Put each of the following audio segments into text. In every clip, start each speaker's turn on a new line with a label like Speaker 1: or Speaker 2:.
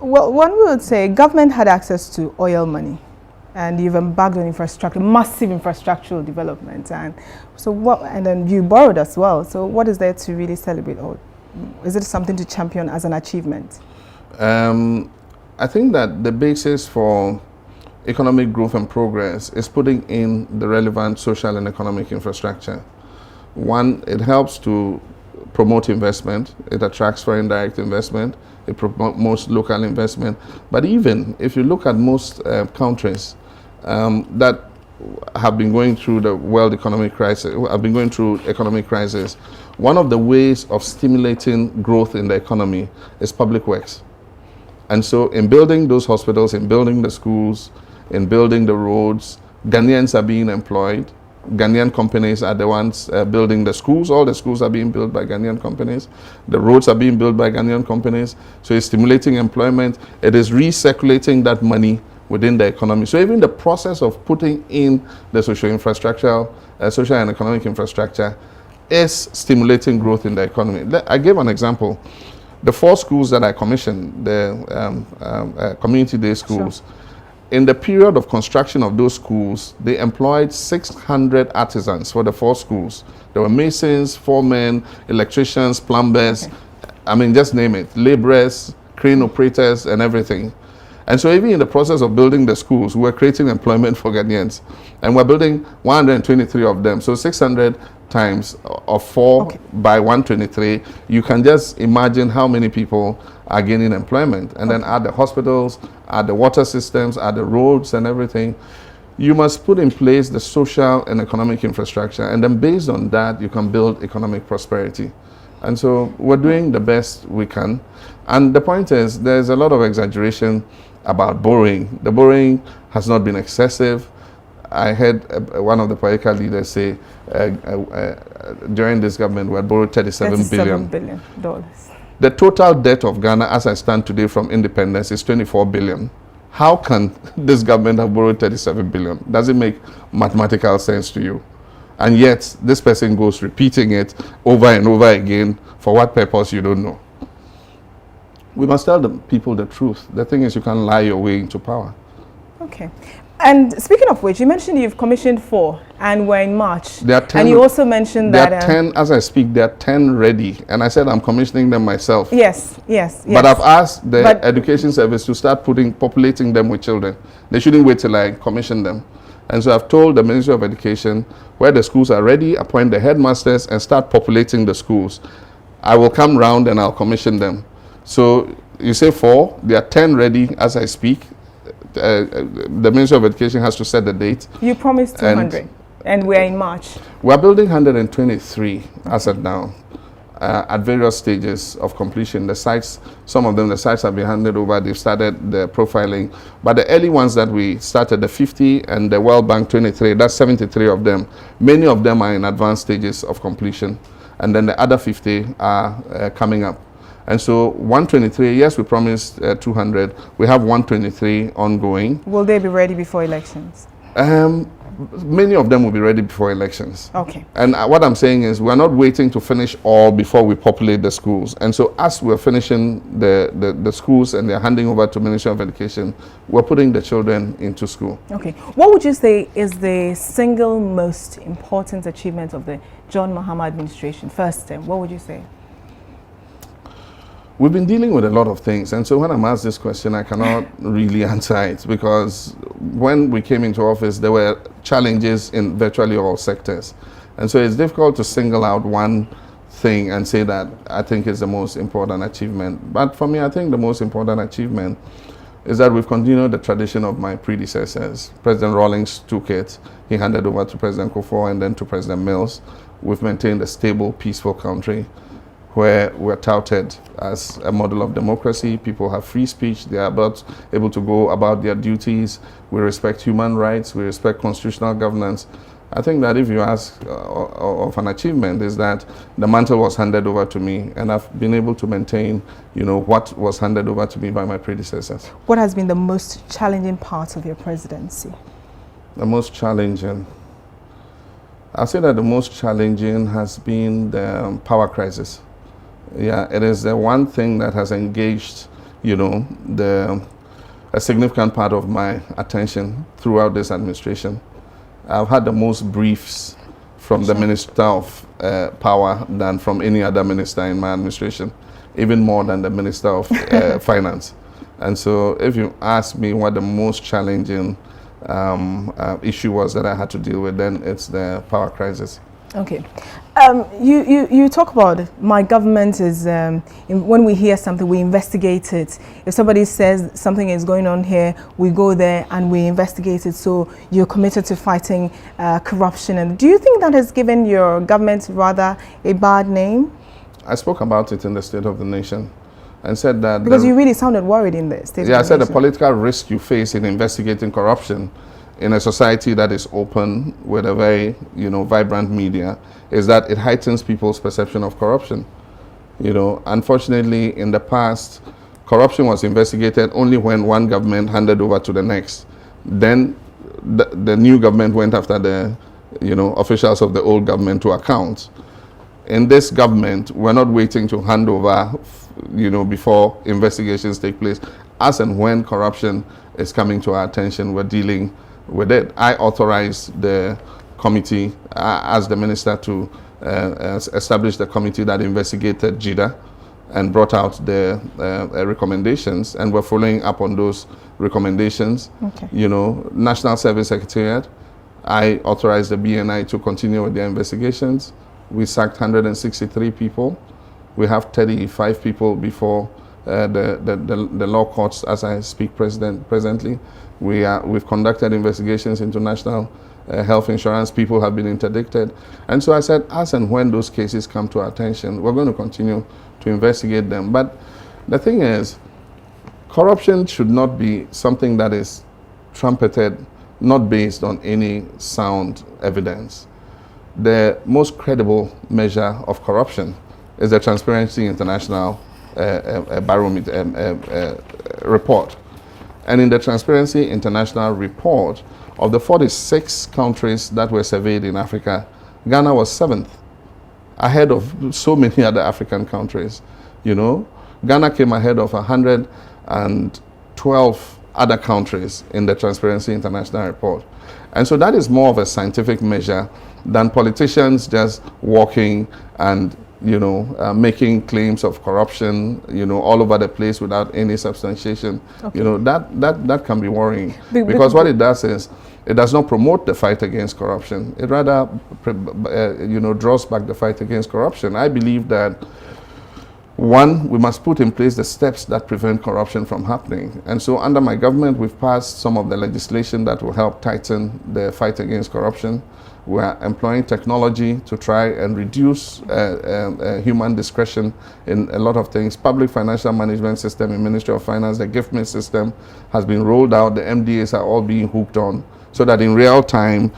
Speaker 1: Well, one would say government had access to oil money, and you've embarked on infrastructure, massive infrastructural development, and so what? And then you borrowed as well. So what is there to really celebrate, or is it something to champion as an achievement?
Speaker 2: I think that the basis for economic growth and progress is putting in the relevant social and economic infrastructure. One, it helps to promote investment. It attracts foreign direct investment. It promotes local investment. But even if you look at most countries that have been going through the world economic crisis, have been going through economic crisis, one of the ways of stimulating growth in the economy is public works. And so in building those hospitals, in building the schools, in building the roads, Ghanaians are being employed. Ghanaian companies are the ones building the schools. All the schools are being built by Ghanaian companies. The roads are being built by Ghanaian companies. So it's stimulating employment. It is recirculating that money within the economy. So even the process of putting in the social infrastructure, social and economic infrastructure is stimulating growth in the economy. I gave an example. The 4 schools that I commissioned, the community day schools,
Speaker 1: Sure.
Speaker 2: In the period of construction of those schools, they employed 600 artisans for the 4 schools. There were masons, foremen, electricians, plumbers, I mean, just name it, laborers, crane operators, and everything. And so even in the process of building the schools, we're creating employment for Ghanaians. And we're building 123 of them. So 600 times of 4 by 123, you can just imagine how many people are gaining employment. And then add the hospitals, add the water systems, add the roads and everything. You must put in place the social and economic infrastructure. And then based on that, you can build economic prosperity. And so we're doing the best we can. And the point is, there's a lot of exaggeration about borrowing. The borrowing has not been excessive. I heard one of the political leaders say during this government we had borrowed $37 billion. The total debt of Ghana as I stand today from independence is $24 billion. How can this government have borrowed $37 billion? Does it make mathematical sense to you? And yet this person goes repeating it over and over again. For what purpose, you don't know. We must tell the people the truth. The thing is, you can't lie your way into power.
Speaker 1: Okay. And speaking of which, you mentioned you've commissioned 4 and we're in March.
Speaker 2: There are 10,
Speaker 1: and you also mentioned
Speaker 2: there
Speaker 1: that...
Speaker 2: There are 10, as I speak, there are 10 ready. And I said I'm commissioning them myself.
Speaker 1: Yes.
Speaker 2: But I've asked the education service to start populating them with children. They shouldn't wait till I commission them. And so I've told the Ministry of Education, where the schools are ready, appoint the headmasters and start populating the schools. I will come round and I'll commission them. So you say 4, there are 10 ready as I speak. The Ministry of Education has to set the date.
Speaker 1: You promised 200 and we're in March.
Speaker 2: We're building 123 as of now at various stages of completion. The sites, some of them, the sites have been handed over. They've started the profiling. But the early ones that we started, the 50 and the World Bank 23, that's 73 of them. Many of them are in advanced stages of completion. And then the other 50 are coming up. And so 123, yes, we promised 200. We have 123 ongoing.
Speaker 1: Will they be ready before elections?
Speaker 2: Many of them will be ready before elections.
Speaker 1: Okay.
Speaker 2: And what I'm saying is we're not waiting to finish all before we populate the schools. And so as we're finishing the schools and they're handing over to Ministry of Education, we're putting the children into school.
Speaker 1: Okay. What would you say is the single most important achievement of the John Mahama administration, first term? What would you say?
Speaker 2: We've been dealing with a lot of things, and so when I'm asked this question, I cannot really answer it, because when we came into office, there were challenges in virtually all sectors. And so it's difficult to single out one thing and say that I think is the most important achievement. But for me, I think the most important achievement is that we've continued the tradition of my predecessors. President Rawlings took it, he handed over to President Kufuor and then to President Mills. We've maintained a stable, peaceful country where we're touted as a model of democracy. People have free speech. They are able to go about their duties. We respect human rights. We respect constitutional governance. I think that if you ask of an achievement, is that the mantle was handed over to me, and I've been able to maintain, what was handed over to me by my predecessors.
Speaker 1: What has been the most challenging part of your presidency?
Speaker 2: The most challenging? I'll say that the most challenging has been the power crisis. Yeah, it is the one thing that has engaged, a significant part of my attention throughout this administration. I've had the most briefs from the Minister of Power than from any other minister in my administration, even more than the Minister of Finance. And so if you ask me what the most challenging issue was that I had to deal with, then it's the power crisis.
Speaker 1: Okay. You talk about my government is, when we hear something, we investigate it. If somebody says something is going on here, we go there and we investigate it. So you're committed to fighting corruption. And do you think that has given your government rather a bad name?
Speaker 2: I spoke about it in the State of the Nation and said that...
Speaker 1: Because you really sounded worried in the State of the Nation.
Speaker 2: Yeah, I said the political risk you face in investigating corruption in a society that is open with a very, vibrant media is that it heightens people's perception of corruption. Unfortunately, in the past, corruption was investigated only when one government handed over to the next. Then the new government went after the, officials of the old government to account. In this government, we're not waiting to hand over, before investigations take place. As and when corruption is coming to our attention, we're dealing with it. I authorized the committee, as the minister, to establish the committee that investigated JIDA and brought out the recommendations, and we're following up on those recommendations.
Speaker 1: Okay.
Speaker 2: National Service Secretariat, I authorized the BNI to continue with their investigations. We sacked 163 people. We have 35 people before the law courts as I speak presently. We've conducted investigations into national health insurance. People have been interdicted. And so I said, as and when those cases come to our attention, we're going to continue to investigate them. But the thing is, corruption should not be something that is trumpeted, not based on any sound evidence. The most credible measure of corruption is the Transparency International barometer report. And in the Transparency International report, of the 46 countries that were surveyed in Africa, Ghana was 7th, ahead of so many other African countries. Ghana came ahead of 112 other countries in the Transparency International report. And so that is more of a scientific measure than politicians just walking and making claims of corruption, all over the place without any substantiation. Okay. That can be worrying, because what it does is it does not promote the fight against corruption. It rather, draws back the fight against corruption. I believe that, one, we must put in place the steps that prevent corruption from happening. And so under my government, we've passed some of the legislation that will help tighten the fight against corruption. We're employing technology to try and reduce human discretion in a lot of things. Public financial management system in Ministry of Finance, the gift system has been rolled out. The MDAs are all being hooked on, so that in real time,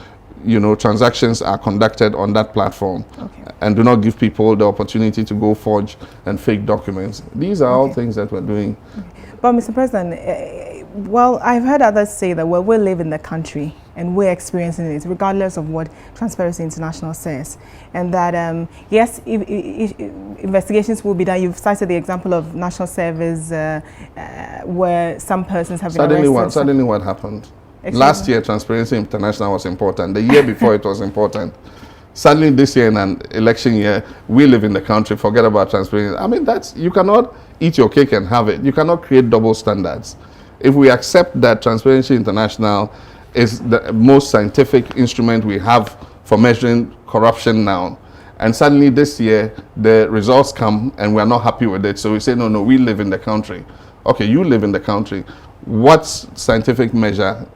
Speaker 2: transactions are conducted on that platform. Okay. And do not give people the opportunity to go forge and fake documents. These are all things that we're doing.
Speaker 1: Okay. But Mr. President, well, I've heard others say that we live in the country and we're experiencing it regardless of what Transparency International says. And that, yes, investigations will be done. You've cited the example of National Service where some persons have been arrested.
Speaker 2: Suddenly what happened? Last year, Transparency International was important. The year before, it was important. Suddenly this year, in an election year, we live in the country, forget about transparency. I mean, you cannot eat your cake and have it. You cannot create double standards. If we accept that Transparency International is the most scientific instrument we have for measuring corruption now, and suddenly this year, the results come and we're not happy with it, so we say, no, we live in the country. Okay, you live in the country. What scientific measure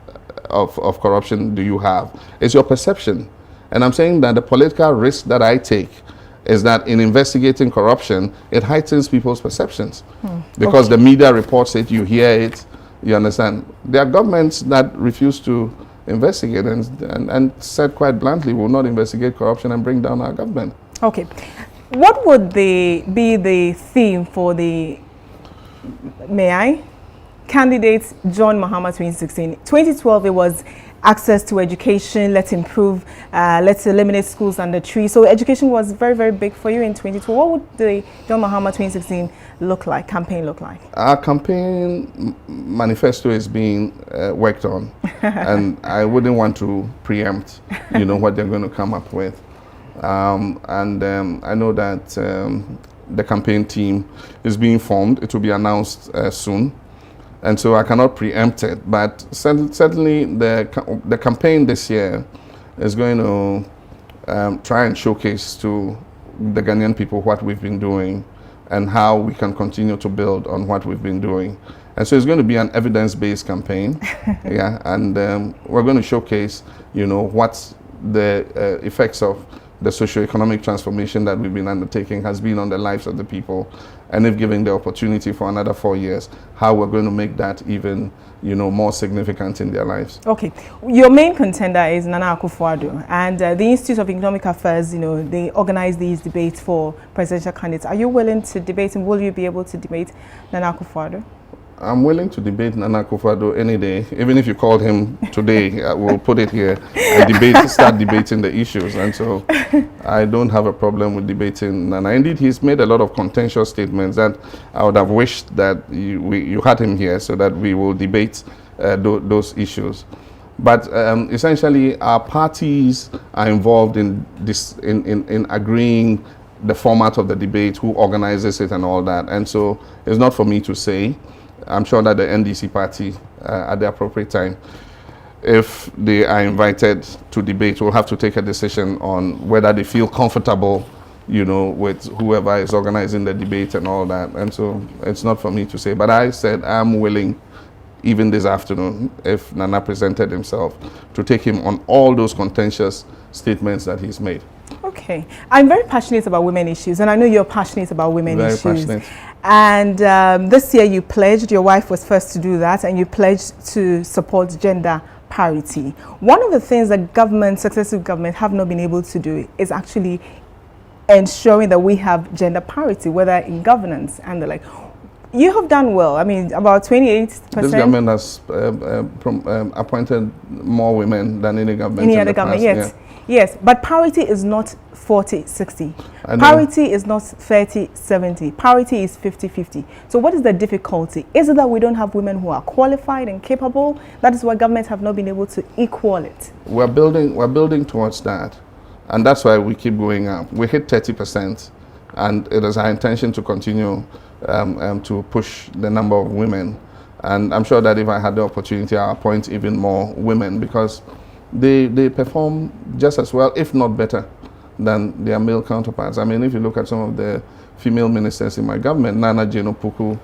Speaker 2: of corruption do you have? It's your perception. And I'm saying that the political risk that I take is that in investigating corruption, it heightens people's perceptions. Because the media reports it, you hear it, you understand. There are governments that refuse to investigate and said quite bluntly, will not investigate corruption and bring down our government.
Speaker 1: Okay. What would be the theme for the, may I? candidates John Mahama 2016. 2012, it was access to education, let's improve, let's eliminate schools under trees. So education was very, very big for you in 2012. What would the John Mahama 2016 look like, campaign look like?
Speaker 2: Our campaign manifesto is being worked on, and I wouldn't want to preempt, what they're going to come up with. I know that the campaign team is being formed. It will be announced soon. And so I cannot preempt it, but certainly the campaign this year is going to try and showcase to the Ghanaian people what we've been doing and how we can continue to build on what we've been doing. And so it's going to be an evidence-based campaign, yeah. And we're going to showcase, what the effects of the socio-economic transformation that we've been undertaking has been on the lives of the people, and if given the opportunity for another 4 years, how we're going to make that even, more significant in their lives. Okay,
Speaker 1: your main contender is Nana Akufo-Addo, and the Institute of Economic Affairs, they organize these debates for presidential candidates. Are you willing to debate, and will you be able to debate Nana Akufo-Addo?
Speaker 2: I'm willing to debate Nana Akufo-Addo any day. Even if you called him today, we'll put it here and start debating the issues. And so I don't have a problem with debating Nana. Indeed, he's made a lot of contentious statements that I would have wished that you had him here so that we will debate those issues. But essentially, our parties are involved in this, in agreeing the format of the debate, who organizes it and all that. And so it's not for me to say. I'm sure that the NDC party, at the appropriate time, if they are invited to debate, will have to take a decision on whether they feel comfortable, with whoever is organizing the debate and all that. And so it's not for me to say. But I said I'm willing, even this afternoon, if Nana presented himself, to take him on all those contentious statements that he's made.
Speaker 1: Okay. I'm very passionate about women issues, and I know you're passionate about women issues.
Speaker 2: Very passionate.
Speaker 1: And this year you pledged, your wife was first to do that, and you pledged to support gender parity. One of the things that successive governments have not been able to do is actually ensuring that we have gender parity, whether in governance and the like. You have done well. I mean, about 28%.
Speaker 2: This government has appointed more women than any government
Speaker 1: in the past. Yes. Yeah. Yes, but parity is not 40-60. Parity is not 30-70. Parity is 50-50. So what is the difficulty? Is it that we don't have women who are qualified and capable? That is why governments have not been able to equal it.
Speaker 2: We're building towards that. And that's why we keep going up. We hit 30%, and it is our intention to continue to push the number of women. And I'm sure that if I had the opportunity, I'll appoint even more women, because they perform just as well, if not better, than their male counterparts. I mean, if you look at some of the female ministers in my government, Nana Jane Opoku,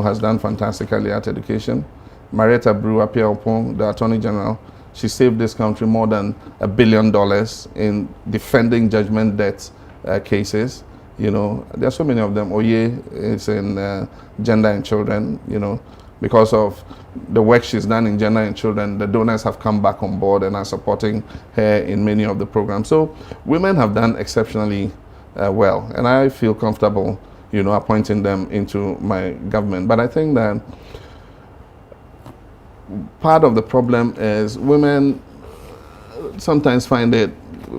Speaker 2: has done fantastically at education. Marietta Brewer-Appiah-Opong, the Attorney General, she saved this country more than $1 billion in defending judgment debt cases. There are so many of them. Oye is in gender and children, because of the work she's done in gender and children. The donors have come back on board and are supporting her in many of the programs. So women have done exceptionally well, and I feel comfortable, appointing them into my government. But I think that part of the problem is women sometimes find it,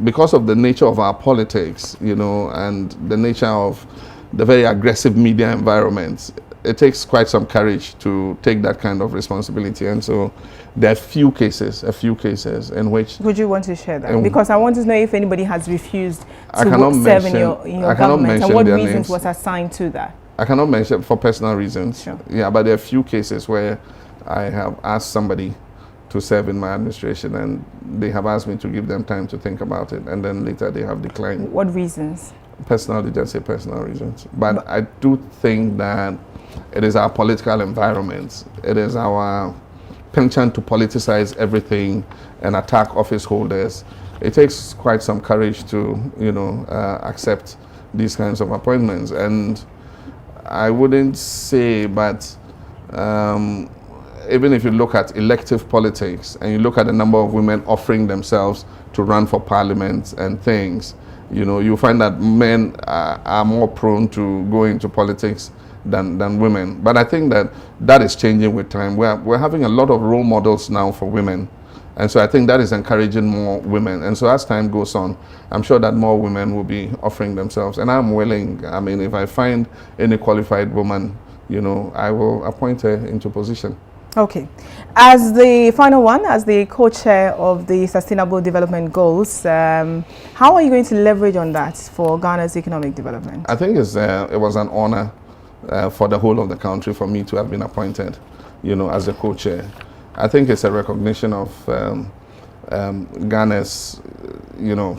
Speaker 2: because of the nature of our politics, and the nature of the very aggressive media environment, it takes quite some courage to take that kind of responsibility. And so there are a few cases in which... Would
Speaker 1: you want to share that? Because I want to know if anybody has refused to serve in your government, and what reasons names was assigned to that.
Speaker 2: I cannot mention for personal reasons.
Speaker 1: Sure.
Speaker 2: Yeah, but there are a few cases where I have asked somebody to serve in my administration, and they have asked me to give them time to think about it, and then later they have declined.
Speaker 1: What reasons?
Speaker 2: Personally, just say personal reasons. But I do think that it is our political environment. It is our penchant to politicize everything and attack office holders. It takes quite some courage to, accept these kinds of appointments. And I wouldn't say, but even if you look at elective politics and you look at the number of women offering themselves to run for parliament and things, you find that men are more prone to go into politics than women. But I think that is changing with time. We're having a lot of role models now for women. And so I think that is encouraging more women. And so as time goes on, I'm sure that more women will be offering themselves. And I'm willing, I mean, if I find any qualified woman, you know, I will appoint her into position.
Speaker 1: Okay. As the final one, as the co-chair of the Sustainable Development Goals, how are you going to leverage on that for Ghana's economic development? I
Speaker 2: think it was an honor for the whole of the country for me to have been appointed, you know, as a co-chair. I think it's a recognition of Ghana's, you know,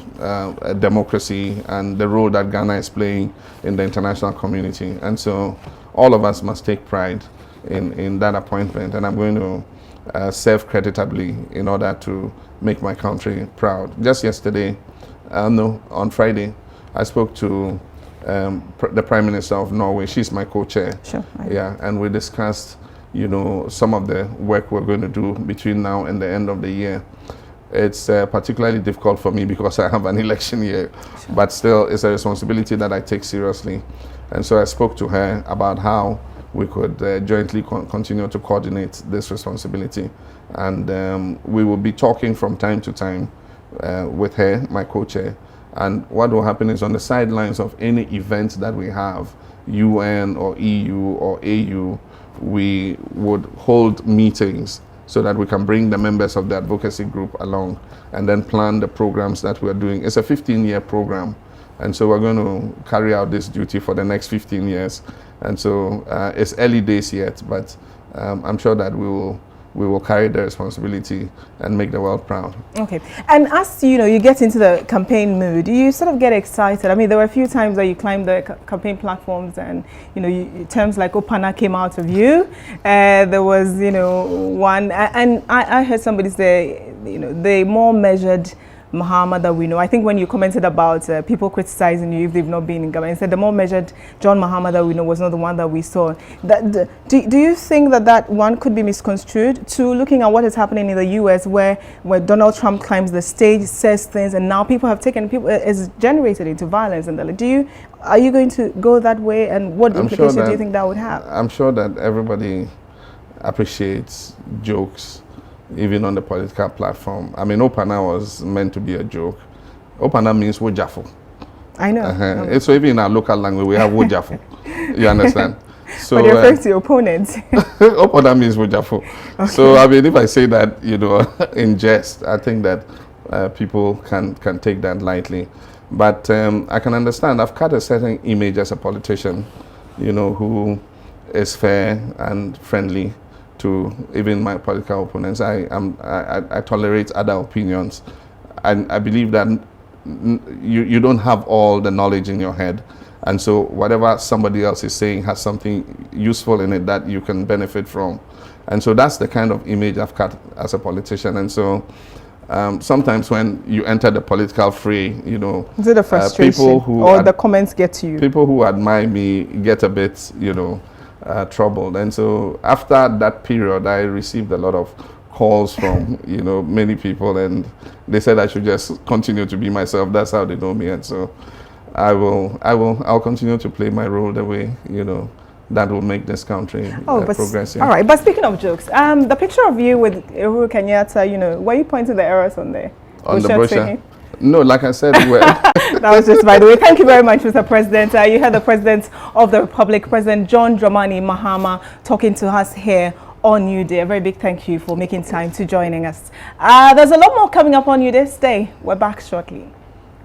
Speaker 2: democracy and the role that Ghana is playing in the international community. And so all of us must take pride in that appointment. And I'm going to serve creditably in order to make my country proud. Just yesterday, no, on Friday, I spoke to the Prime Minister of Norway. She's my co-chair.
Speaker 1: Sure.
Speaker 2: Yeah, and we discussed, you know, some of the work we're going to do between now and the end of the year. It's particularly difficult for me because I have an election year, sure. But still it's a responsibility that I take seriously. And so I spoke to her about how we could jointly continue to coordinate this responsibility. And we will be talking from time to time with her, my co-chair. And what will happen is on the sidelines of any event that we have, UN or EU or AU, we would hold meetings so that we can bring the members of the advocacy group along and then plan the programs that we're doing. It's a 15-year program, and so we're going to carry out this duty for the next 15 years. And so it's early days yet, but I'm sure that we will carry the responsibility and make the world proud. Okay.
Speaker 1: And as you know, you get into the campaign mood, you sort of get excited. I mean, there were a few times that you climbed the campaign platforms and, you know, terms like Opana came out of you. There was, you know, one, and I heard somebody say, you know, the more measured Mahama that we know. I think when you commented about people criticizing you if they've not been in government, you said the more measured John Mahama that we know was not the one that we saw. Do you think that one could be misconstrued to looking at what is happening in the US where Donald Trump climbs the stage, says things, and now people have taken, is generated into violence? And are you going to go that way, and what implications do you think that would have?
Speaker 2: I'm sure that everybody appreciates jokes, even on the political platform. I mean, Opana was meant to be a joke. Opana means wojafo.
Speaker 1: I know.
Speaker 2: So even in our local language, we have wojafo. You understand?
Speaker 1: So, but you're referring to your opponent.
Speaker 2: Opana means wojafo. Okay. So, I mean, if I say that, you know, in jest, I think that people can take that lightly. But I can understand. I've cut a certain image as a politician, you know, who is fair and friendly to even my political opponents. I tolerate other opinions. And I believe that you don't have all the knowledge in your head. And so whatever somebody else is saying has something useful in it that you can benefit from. And so that's the kind of image I've cut as a politician. And so sometimes when you enter the political fray, you know,
Speaker 1: is it a frustration or the comments get to you?
Speaker 2: People who admire me get a bit, you know, troubled. And so after that period, I received a lot of calls from, you know, many people, and they said I should just continue to be myself. That's how they know me. And so I'll continue to play my role the way, you know, that will make this country progressive.
Speaker 1: All right, but speaking of jokes, the picture of you with Uhuru Kenyatta, you know, were you pointing the arrows on there?
Speaker 2: On the brochure? No, like I said,
Speaker 1: that was just by the way. Thank you very much, Mr. President. You heard the President of the Republic, President John Dramani Mahama, talking to us here on New Day. A very big thank you for making time to joining us. There's a lot more coming up on New Day. Stay. We're back shortly.